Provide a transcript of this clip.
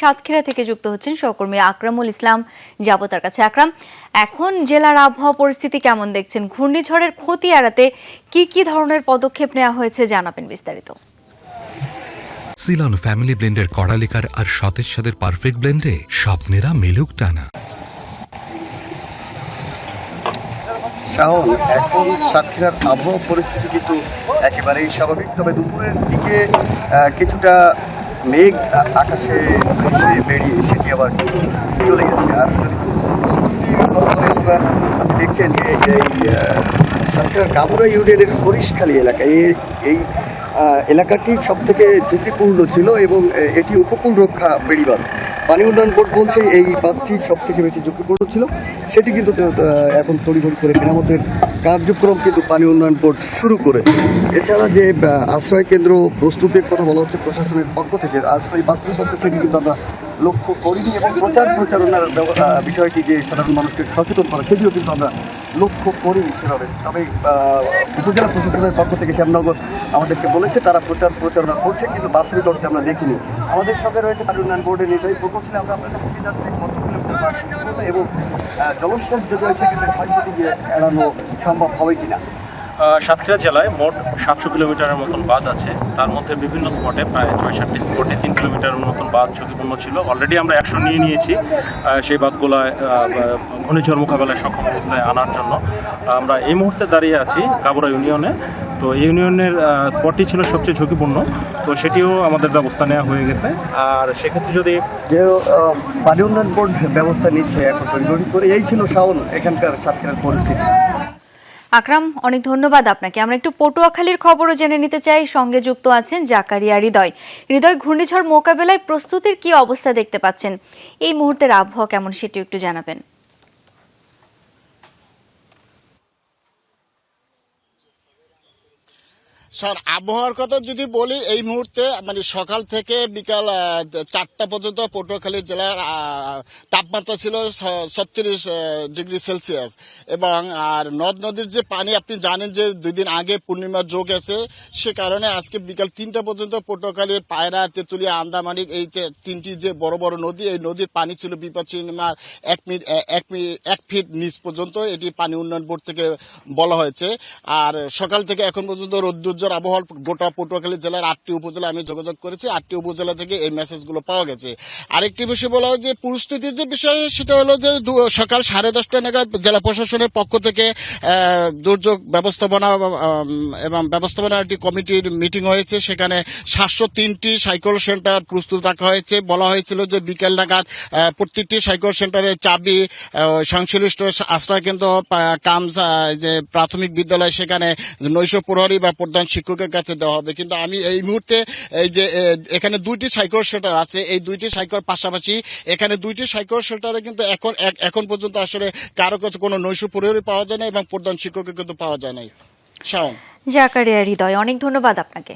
সাতক্ষীরা থেকে যুক্ত হচ্ছেন সহকর্মী আকরামুল ইসলাম। যাব তার কাছে। আকরাম, এখন জেলার আবহাওয়া পরিস্থিতি কেমন দেখছেন? ঘূর্ণিঝড়ের ক্ষতি এড়াতে কি কি ধরনের পদক্ষেপ নেওয়া হয়েছে জানাবেন বিস্তারিত। সিলন ফ্যামিলি ব্লেন্ডের কড়ালিকার আর সতেজ স্বাদের পারফেক্ট ব্লেন্ডে স্বপ্নেরা মেলুক টানা। শাওন, এখন সাতক্ষীরার আবহাওয়া পরিস্থিতি কিন্তু একেবারেই স্বাভাবিক, তবে দুপুরের দিকে কিছুটা মেঘ আকাশে ভেসে বেরিয়ে সেটি আবার চলে গেছে। আর আপনারা দেখছেন যে এই সাতক্ষীরার কাবুরা ইউনিয়নের হরিশখালী এলাকায় এই এলাকাটি সব থেকে ঝুঁকিপূর্ণ ছিল এবং এটি উপকূল রক্ষা বেড়িবাঁধ। পানি উন্নয়ন বোর্ড বলছে এই বাঁধটি সব থেকে বেশি ঝুঁকিপূর্ণ ছিল, সেটি কিন্তু এখন তড়িঘড়ি করে মেরামতের কার্যক্রম কিন্তু পানি উন্নয়ন বোর্ড শুরু করেছে। এছাড়া যে আশ্রয় কেন্দ্র প্রস্তুতির কথা বলা হচ্ছে প্রশাসনের পক্ষ থেকে, আশ্রয় বাস্তবিক সেটি কিন্তু আমরা লক্ষ্য করিনি এবং প্রচারণার বিষয়টি যে সাধারণ মানুষকে সচেতন করা সেটিও কিন্তু আমরা লক্ষ্য করিনি সেভাবে। তবে উপজেলা প্রশাসনের পক্ষ থেকে শ্যামনগর আমাদেরকে বলেছে তারা প্রচারণা করছে, কিন্তু বাস্তবিক অর্থে আমরা দেখিনি। আমাদের সঙ্গে রয়েছে পানি উন্নয়ন বোর্ডের নির্বাহী প্রকৌশলী। আমরা আপনাদের এবং জলস্রোত যদি হয়েছে কিন্তু ক্ষয়ক্ষতি দিয়ে এড়ানো সম্ভব হবে কিনা। সাতক্ষীরা জেলায় মোট 700 কিলোমিটারের মতন বাঁধ আছে। তার মধ্যে বিভিন্ন স্পটে প্রায় 6-7টি স্পটে 3 কিলোমিটারের মতন বাঁধ ঝুঁকিপূর্ণ ছিল। অলরেডি আমরা অ্যাকশন নিয়েছি সেই বাঁধগুলোয় ঘূর্ণিঝড় মোকাবেলায় সক্ষম অবস্থায় আনার জন্য। আমরা এই মুহূর্তে দাঁড়িয়ে আছি কাবুরা ইউনিয়নে। তো ইউনিয়নের স্পটটি ছিল সবচেয়ে ঝুঁকিপূর্ণ, তো সেটিও আমাদের ব্যবস্থা নেওয়া হয়ে গেছে। আর সেক্ষেত্রে যদি যে পানি উন্নয়ন বোর্ড ব্যবস্থা নিচ্ছে এখন তৈরি করে, এই ছিল শাওন এখানকার সাতক্ষীরার পরিস্থিতি। আকরাম, অনেক ধন্যবাদ আপনাকে। আমরা একটু পটুয়াখালীর খবরও জেনে নিতে চাই। সঙ্গে যুক্ত আছেন জাকারিয়া হৃদয়। হৃদয়, ঘূর্ণিঝড় মোকাবেলায় প্রস্তুতির কি অবস্থা দেখতে পাচ্ছেন? এই মুহূর্তের আবহাওয়া কেমন সেটিও একটু জানাবেন। স্যার, আবহাওয়ার কথা যদি বলি, এই মুহূর্তে মানে সকাল থেকে বিকাল 4টা পর্যন্ত পটুয়াখালী জেলার তাপমাত্রা ছিল 36 ডিগ্রি সেলসিয়াস। এবং আর নদ নদীর যে পানি, আপনি জানেন যে 2 দিন আগে পূর্ণিমার যোগ আছে, সে কারণে আজকে বিকাল 3টা পর্যন্ত পটুয়াখালীর পায়রা, তেঁতুলিয়া, আন্দামানিক এই যে 3টি যে বড় বড় নদী, এই নদীর পানি ছিল বিপদসীমার 1 ফিট নিচ পর্যন্ত। এটি পানি উন্নয়ন বোর্ড থেকে বলা হয়েছে। আর সকাল থেকে এখন পর্যন্ত রৌদ্র আবহাওয়া গোটা পটুয়াখালী জেলার 8টি উপজেলা আমি যোগাযোগ করেছি। 8টি উপজেলা থেকে এই মেসেজগুলো পাওয়া গেছে। আরেকটি বিষয় বলা হয় যে পরিস্থিতির যে বিষয়, সেটা হলো যে সকাল 10:30 নাগাদ জেলা প্রশাসনের পক্ষ থেকে দুর্যোগ ব্যবস্থাপনা এবং ব্যবস্থাপনা একটি কমিটির মিটিং হয়েছে। সেখানে 703টি সাইকেল সেন্টার প্রস্তুত রাখা হয়েছে। বলা হয়েছিল যে বিকেল নাগাদ প্রত্যেকটি সাইকেল সেন্টারের চাবি সংশ্লিষ্ট আশ্রয় কেন্দ্র যে প্রাথমিক বিদ্যালয়, সেখানে নৈশ প্রহরী বা প্রধান শিক্ষকের কাছে দেওয়া হবে। কিন্তু আমি এই মুহূর্তে এই যে এখানে 2টি সাইকেল শেল্টার আছে, এই 2টি সাইকেল পাশাপাশি এখানে 2টি সাইকেল শেল্টারে কিন্তু এখন পর্যন্ত আসলে কারো কাছে কোনো নৈশ প্রহরী পাওয়া যায় না এবং প্রধান শিক্ষকের কিন্তু পাওয়া যায় নাই। শাওন। জাকারিয়া হৃদয়, অনেক ধন্যবাদ আপনাকে।